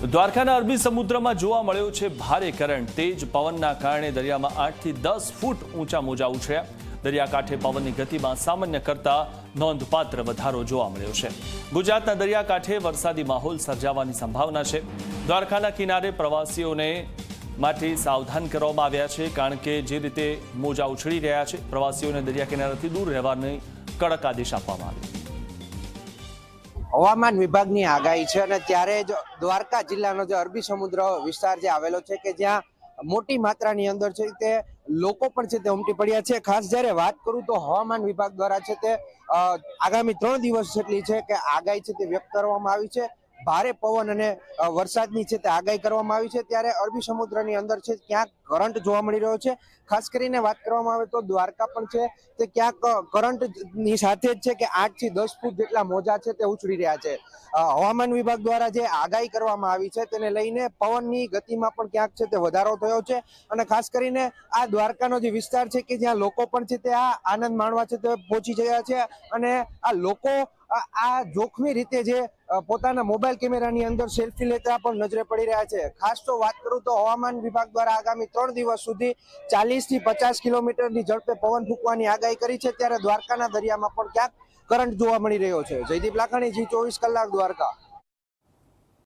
દ્વારકાના અરબી સમુદ્રમાં જોવા મળ્યો છે ભારે કરંટ। તેજ પવનના કારણે દરિયામાં 8 થી 10 ફૂટ ઊંચા મોજા ઉછળ્યા। દરિયાકાંઠે પવનની ગતિમાં સામાન્ય કરતા નોંધપાત્ર વધારો જોવા મળ્યો છે। ગુજરાતના દરિયાકાંઠે વરસાદી માહોલ સર્જાવાની સંભાવના છે। દ્વારકાના કિનારે પ્રવાસીઓને માટે સાવધાન કરવામાં આવ્યા છે, કારણ કે જે રીતે મોજા ઉછળી રહ્યા છે, પ્રવાસીઓને દરિયા કિનારાથી દૂર રહેવાની કડક આદેશ આપવામાં આવ્યો। હવામાન વિભાગની આગાહી છે અને ત્યારે જ દ્વારકા જિલ્લાનો જે અરબી સમુદ્ર વિસ્તાર જે આવેલો છે કે જ્યાં મોટી માત્રાની અંદર છે તે લોકો પણ છે તે ઉમટી પડ્યા છે। ખાસ જ્યારે વાત કરું તો હવામાન વિભાગ દ્વારા છે તે આગામી 3 દિવસ જેટલી છે કે આગાહી છે તે વ્યક્ત કરવામાં આવી છે। ભારે પવન અને વરસાદની છે તે આગાહી કરવામાં આવી છે। ત્યારે અરબી સમુદ્રની અંદર છે ક્યાંક કરંટ જોવા મળી રહ્યો છે। ખાસ કરીને વાત કરવામાં આવે તો દ્વારકા પણ છે તે ક્યાંક કરંટની સાથે જ છે કે 8 થી 10 ફૂટ જેટલા મોજા છે તે ઉછળી રહ્યા છે। હવામાન વિભાગ દ્વારા જે આગાહી કરવામાં આવી છે તેને લઈને પવનની ગતિમાં પણ ક્યાંક છે તે વધારો થયો છે અને ખાસ કરીને આ દ્વારકાનો જે વિસ્તાર છે કે જ્યાં લોકો પણ છે તે આ આનંદ માણવા છે તે પહોંચી ગયા છે અને આ લોકો આ જોખમી રીતે જે પોતાના મોબાઈલ કેમેરાની અંદર સેલ્ફી લેતા પણ નજરે પડી રહ્યા છે। ખાસ તો વાત કરું તો હવામાન વિભાગ દ્વારા આગામી 3 દિવસ સુધી 40 થી 50 કિલોમીટરની ઝડપે પવન ફૂંકવાની આગાહી કરી છે। ત્યારે દ્વારકાના દરિયામાં પણ ક્યાંક કરંટ જોવા મળી રહ્યો છે। જયદીપ લાખાણી, G24 કલાક, દ્વારકા।